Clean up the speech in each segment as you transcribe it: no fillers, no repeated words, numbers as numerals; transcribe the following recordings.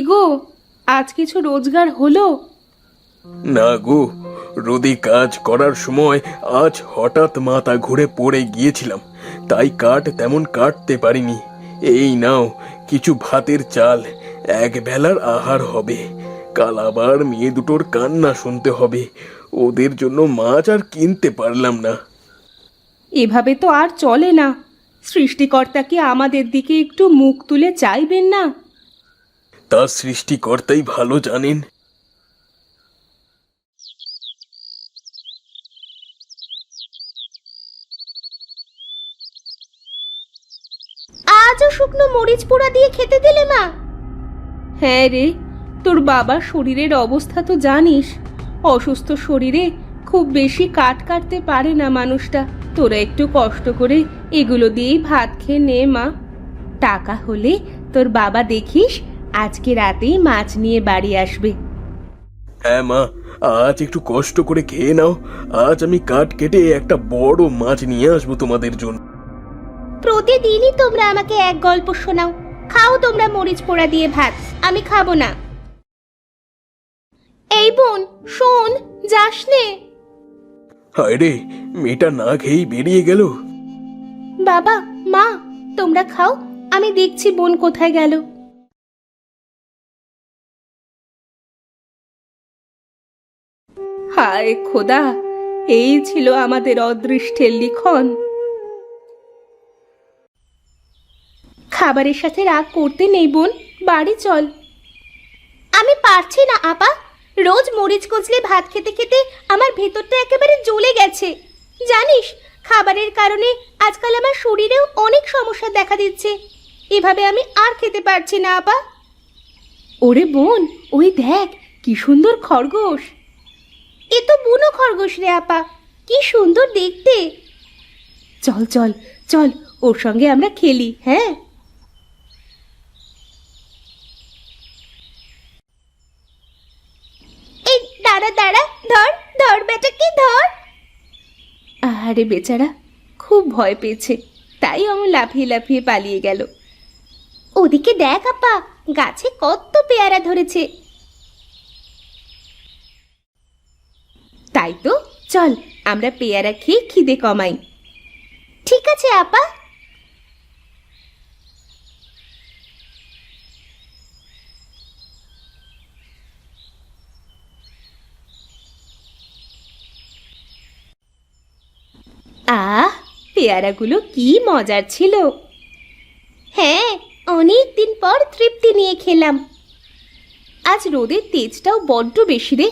গো, আজ কিছু রোজগার হলো? না গো, রোদে কাজ করার সময় আজ হঠাৎ মাথা ঘুরে পড়ে গিয়েছিলাম, তাই কাঠ তেমন কাটতে পারিনি। এই নাও কিছু ভাতের চাল, এক বেলার আহার হবে। কাল আবার মেয়ে দুটোর কান্না শুনতে হবে, ওদের জন্য মাছ আর কিনতে পারলাম না। এভাবে তো আর চলে না। সৃষ্টিকর্তা কি আমাদের দিকে একটু মুখ তুলে চাইবেন না? তা সৃষ্টিকর্তাই ভালো জানেন। আজও শুকনো মরিচ পোড়া দিয়ে খেতে দিলে মা? হ্যাঁ রে, তোর বাবার শরীরের অবস্থা তো জানিস। অসুস্থ শরীরে খুব বেশি কাট কাটতে পারে না মানুষটা। তোরা একটু কষ্ট করে এগুলো দিয়েই ভাত খেয়ে নে মা। টাকা হলে তোর বাবা দেখিস আজকে রাতেই মাছ নিয়ে বাড়ি আসবে। হ্যাঁ মা, আজ একটু কষ্ট করে খেয়ে নাও। আজ আমি কাঠ কেটে একটা বড় মাছ নিয়ে আসবো তোমাদের জন্য। প্রতিদিনই তোমরা আমাকে এক গল্প শোনাও। খাও তোমরা মরিচ পোড়া দিয়ে ভাত, আমি খাবো না। এই বোন শোন, যাস নে। হায় রে, মেয়েটা না খেয়েই বেরিয়ে গেল। বাবা মা, তোমরা খাও, আমি দেখছি বোন কোথায় গেল। হায় খোদা, এই ছিল আমাদের অদৃষ্টের লিখন। খাবারের সাথে রাগ করতে নেই বোন, বাড়ি চল। আমি পারছি না আপা, রোজ মরিচ কচলে ভাত খেতে খেতে আমার ভেতরটা একেবারে জ্বলে গেছে। জানিস, খাবারের কারণে আজকাল আমার শরীরেও অনেক সমস্যা দেখা দিচ্ছে। এভাবে আমি আর খেতে পারছি না আপা। ওরে বোন, ওই দেখ কি সুন্দর খরগোশ। এ তো বুনো খরগোশ রে আপা, কি সুন্দর দেখতে। চল চল চল, ওর সঙ্গে আমরা খেলি। হ্যাঁ, এই দাঁড়া দাঁড়া, ধর ধর বেটাকে ধর। আরে বেচারা খুব ভয় পেয়েছে, তাই আমার লাফিয়ে লাফিয়ে পালিয়ে গেল। ওদিকে দেখ আপা, গাছে কত পেয়ারা ধরেছে। তাই তো, চল আমরা পেয়ারা খেয়ে খিদে কমাই। ঠিক আছে আপা। আহ, পেয়ারাগুলো কি মজার ছিল। হ্যাঁ, অনেক দিন পর তৃপ্তি নিয়ে খেলাম। আজ রোদের তেজটাও বড্ড বেশি রে।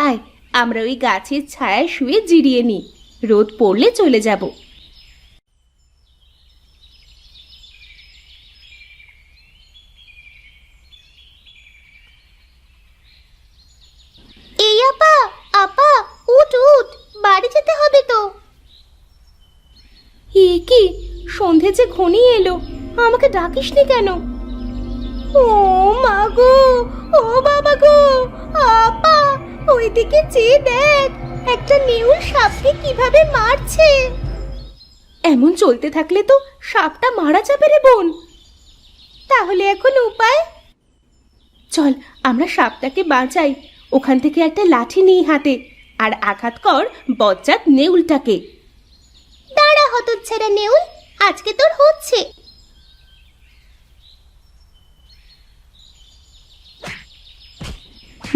আয়, আমরা ওই গাছের ছায়ায় শুয়ে জিরিয়ে নিই, রোদ পড়লে চলে যাব। এই আপা, আপা উঠ উঠ, বাড়ি যেতে হবে তো। এ কি, সন্ধে যে ঘনিয়ে এলো, আমাকে ডাকিসনি কেন? ও মা গো, ও বাবা গো, আপা ওইদিকে চেয়ে দেখ, একটা নেউল সাপকে কিভাবে মারছে। এমন চলতে থাকলে তো সাপটা মারা যাবে রে বোন। তাহলে এখন উপায়? চল আমরা সাপটাকে বাঁচাই। ওখান থেকে একটা লাঠি নিই হাতে, আর আঘাত কর বজ্জাত নেউলটাকে। দাঁড়া হতচ্ছাড়া নেউল, আজকে তোর হচ্ছে।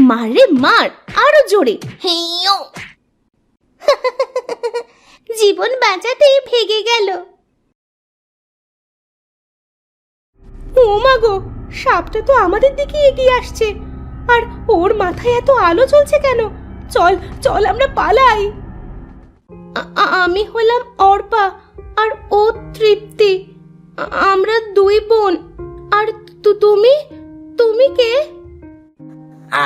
মার রে মার, আরো জোরে। হেইয়ো। জীবন বাঁচাতে ভেগে গেল। ও মা গো, সাপটা তো আমাদের দিকে এগিয়ে আসছে, আর ওর মাথায় এত আলো জ্বলছে কেন? চল চল আমরা পালাই। আমি হলাম অর্পা, আর ও তৃপ্তি। আমরা দুই বোন। আর তুমি তুমি কে?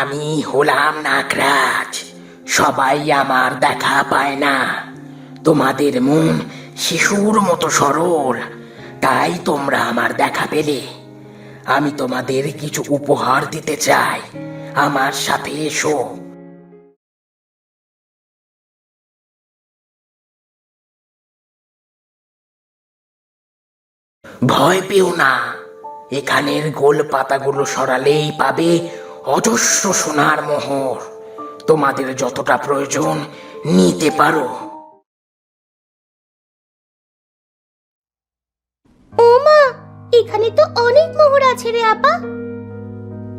আমি হলাম নাগরাজ। সবাই আমার দেখা পায় না। তোমাদের মন শিশুর মতো সরল, তাই তোমরা আমার দেখা পেলে। আমি তোমাদের কিছু উপহার দিতে চাই, আমার সাথে এসো। ভয় পেও না, এখানের গোল পাতাগুলো সরালেই পাবে অজস্র সোনার মোহর। তোমাদের যতটা প্রয়োজন নিতে পারো। ও মা, এখানে তো অনেক মোহর আছে রে আপা।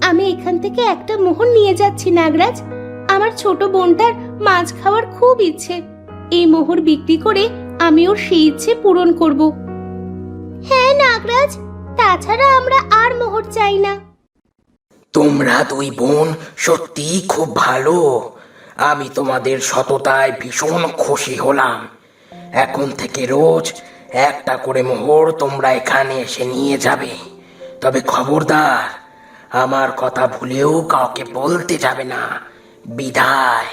আমি এখান থেকে একটা মোহর নিয়ে যাচ্ছি নাগরাজ। আমার ছোট বোনটার মাছ খাওয়ার খুব ইচ্ছে। এই মোহর বিক্রি করে আমি ওর সেই ইচ্ছে পূরণ করব। হ্যাঁ নাগরাজ, তাছাড়া আমরা আর মোহর চাই না। তোমরা দুই বোন সত্যি খুব ভালো। আমি তোমাদের সততায় ভীষণ খুশি হলাম। এখন থেকে রোজ একটা করে মোহর তোমরা এখানে এসে নিয়ে যাবে। তবে খবরদার, আমার কথা ভুলেও কাউকে বলতে যাবে না। বিদায়।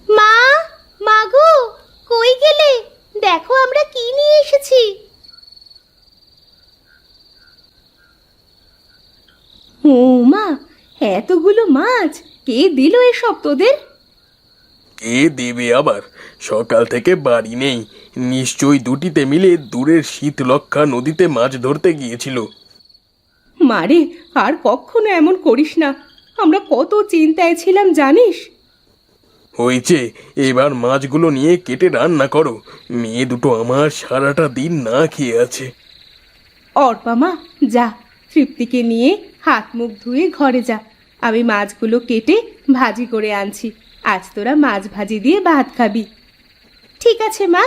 মা, মাগো, কই গেলে? দেখো আমরা কি নিয়ে এসেছি। ও মা, এতগুলো মাছ কে দিল এসব তোদের? কে দেবে আবার? সকাল থেকে বাড়ি নেই, নিশ্চয়ই দুটিতে মিলে দূরের শীতলক্ষা নদীতে মাছ ধরতে গিয়েছিল। মারে, আর কখনো এমন করিস না। আমরা কত চিন্তায় ছিলাম জানিস। হয়েছে, এবার মাছগুলো নিয়ে কেটে রান্না করো। মেয়ে দুটো আমার সারাটা দিন না খেয়ে আছে। অর্পা মা, যা, তৃপ্তিকে নিয়ে হাত মুখ ধুয়ে ঘরে যা। আমি মাছগুলো কেটে ভাজি করে আনছি। আজ তোরা মাছ ভাজি দিয়ে ভাত খাবি। ঠিক আছে মা।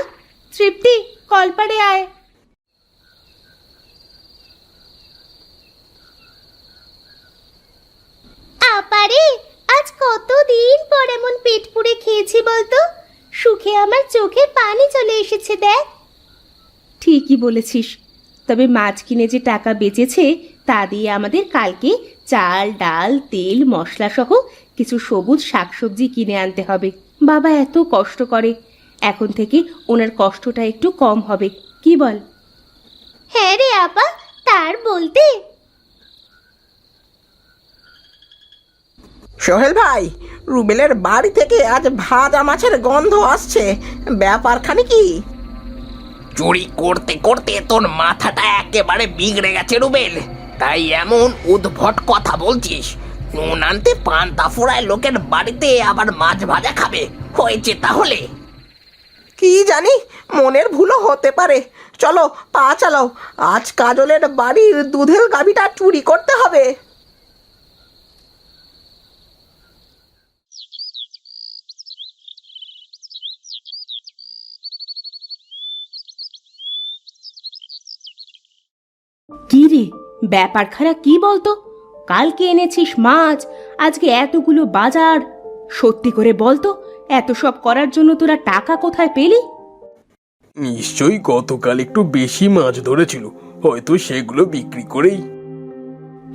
তৃপ্তি, কলপাড়ে আয়। আপারে, আজ কতদিন পর এমন পেট পুড়ে খেয়েছি বলতো। সুখে আমার চোখে পানি চলে এসেছে দেখ। ঠিকই বলেছিস। তবে মাছ কিনে যে টাকা বেঁচেছে তা দিয়ে আমাদের কালকে চাল, ডাল, তেল, মশলা সহ কিছু সবুজ শাকসবজি কিনে আনতে হবে। বাবা এত কষ্ট করে, এখন থেকে ওনার কষ্টটা একটু কম হবে, কি বল? হ্যাঁ রে আপা, তার বলতে। সোহেল ভাই, রুবেলের বাড়ি থেকে আজ ভাজা মাছের গন্ধ আসছে। ব্যাপারখানে কি? চুরি করতে করতে তোর মাথাটা একেবারে বিগড়ে গেছে রুবেল, তাই এমন উদ্ভট কথা বলছিস। নুন আনতে পান্তা ফুরায় লোকের বাড়িতে আবার মাছ ভাজা খাবে, হয়েছে তাহলে? কি জানি, মনের ভুলও হতে পারে। চলো, পা চালাও। আজ কাজলের বাড়ির দুধের গাভীটা চুরি করতে হবে। কি রে, ব্যাপার খারাপ কি বলতো? কালকে এনেছিস মাছ, আজকে এতগুলো বাজার। সত্যি করে বলতো, এত সব করার জন্য তোরা টাকা কোথায় পেলি? নিশ্চয়ই গতকাল একটু বেশি মাছ ধরেছিল, হয়তো সেগুলো বিক্রি করেই।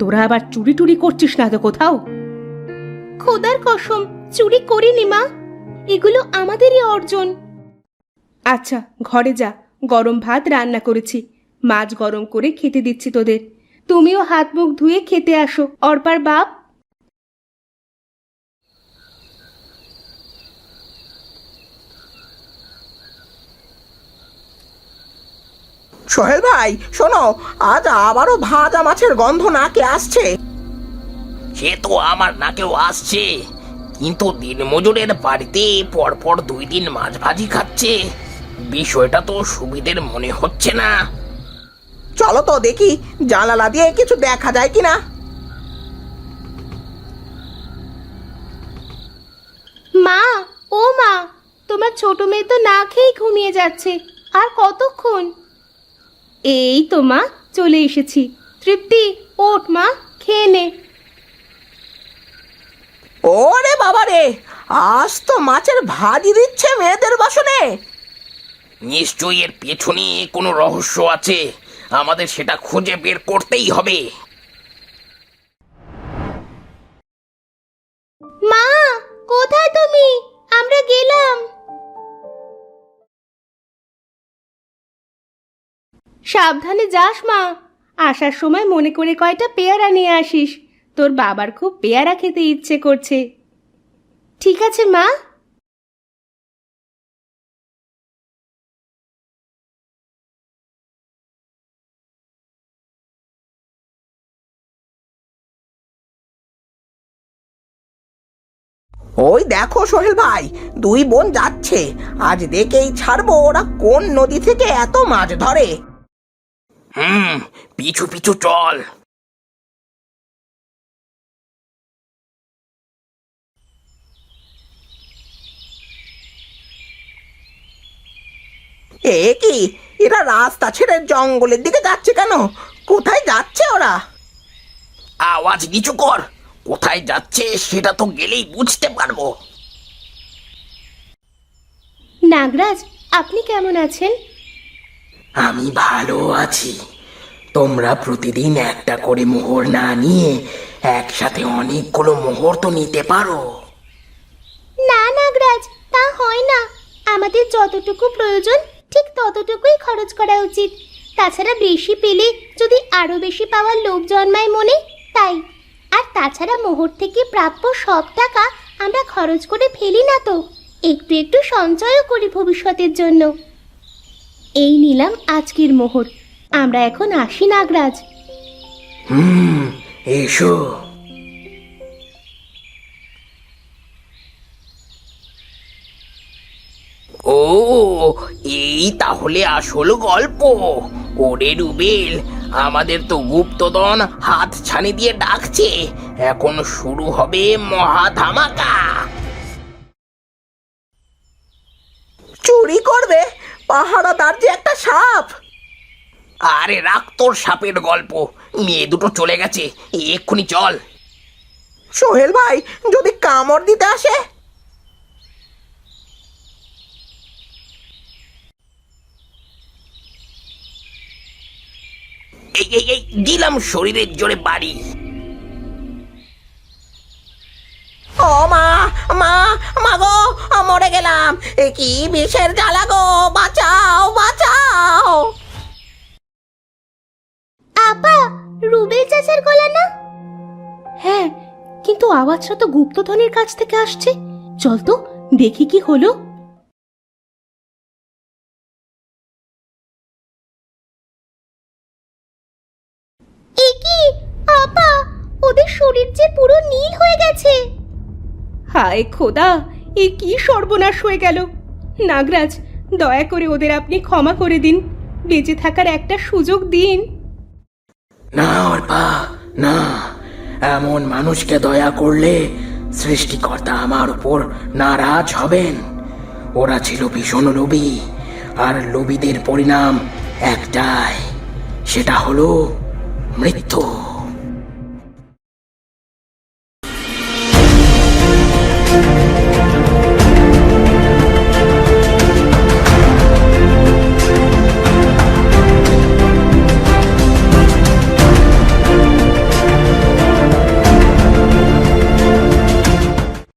তোরা আবার চুরি টুরি করছিস না তো কোথাও? খোদার কসম, চুরি করিনি মা, এগুলো আমাদেরই অর্জন। আচ্ছা, ঘরে যা, গরম ভাত রান্না করেছি। মাছ গরম করে খেতে দিচ্ছি তোদের। তুমিও হাত মুখ ধুয়ে খেতে আসো, অর্পার বাপ। সোহেল ভাই শোনো, আজ আবারও ভাজা মাছের গন্ধ নাকে আসছে। সে তো আমার নাকেও আসছে, কিন্তু দিনমজুরের বাড়িতে পরপর 2 দিন মাছ ভাজি খাচ্ছে। বিষয়টা তো সুবিধের মনে হচ্ছে না। চলো তো দেখি, জানালা দিয়ে কিছু দেখা যায় কিনা। মা, ও মা, তোমার ছোট মেয়ে তো না খেয়ে ঘুমিয়ে যাচ্ছে। আর কতক্ষণ? এই তো মা, চলে এসেছি। তৃপ্তি, ওঠ মা, খেয়ে নে। ওরে বাবা রে, আজ তো মাছের ভাজি দিচ্ছে মেয়েদের বাসনে। নিশ্চয়ই এর পেছনে কোনো রহস্য আছে, আমাদের সেটা খুঁজে বের করতেই হবে। মা, কোথায় তুমি? আমরা গেলাম। সাবধানে যাস মা, আসার সময় মনে করে কয়টা পেয়ারা নিয়ে আসিস। তোর বাবার খুব পেয়ারা খেতে ইচ্ছে করছে। ঠিক আছে মা। ওই দেখো সোহেল ভাই, দুই বোন যাচ্ছে। আজ দেখেই ছাড়বো ওরা কোন নদী থেকে এত মাছ ধরে। পিছু পিছু চল। এ কি, এরা রাস্তা ছেড়ে জঙ্গলের দিকে যাচ্ছে কেন? কোথায় যাচ্ছে ওরা? আওয়াজ নিচু কর, কোথায় যাচ্ছে সেটা তো গেলেই বুঝতে পারবো। নাগরাজ, আপনি কেমন আছেন? আমি ভালো আছি। তোমরা প্রতিদিন একটা করে মোহর না নিয়ে একসাথে অনেকগুলো মোহর তো নিতে পারো। না নাগরাজ, তা হয় না। আমাদের যতটুকু প্রয়োজন ঠিক ততটুকুই খরচ করা উচিত। তাছাড়া বেশি পেলে যদি আরো বেশি পাওয়ার লোভ জন্মায় মনে, তাই। আর তাছাড়া মোহর থেকে প্রাপ্য সব টাকা আমরা খরচ করে ফেলি না তো, একটু একটু সঞ্চয়ও করি ভবিষ্যতের জন্য। এই নিলাম আজকের মোহর। আমরা এখন আসি নাগরাজ। এসো। ও, এই তাহলে আসল গল্প। ওরে রুবেল, আমাদের তো গুপ্তধন হাত ছানি দিয়ে ডাকছে। এখন শুরু হবে মহা ধামাকা। চুরি করবে? পাহারাদার যে একটা সাপ। আরে রাখ তোর সাপের গল্প, মেয়ে দুটো চলে গেছে, এক্ষুনি চল। সোহেল ভাই, যদি কামড় দিতে আসে? এই দিলাম শরীরের জোরে বাড়ি। ও মা, মা, মা গো, মরে গেলাম। এ কি বিষের জ্বালা গো, বাঁচাও, বাঁচাও। আপা, রুবেল চাচার গলা না? হ্যাঁ, কিন্তু আওয়াজটা তো গুপ্তধনের কাছ থেকে আসছে। চল তো দেখি কি হলো। এ কি আপা, ওদের শরীর যে পুরো নীল হয়ে গেছে। হায় খোদা, এ কি সর্বনাশ হয়ে গেল। নাগরাজ, দয়া করে ওদের আপনি ক্ষমা করে দিন, বেঁচে থাকার একটা সুযোগ দিন। না অর্পা, না, এমন মানুষকে দয়া করলে সৃষ্টিকর্তা আমার উপর নারাজ হবেন। ওরা ছিল ভীষণ লোভী, আর লোভীদের পরিণাম একটাই, সেটা হলো মৃত্যু।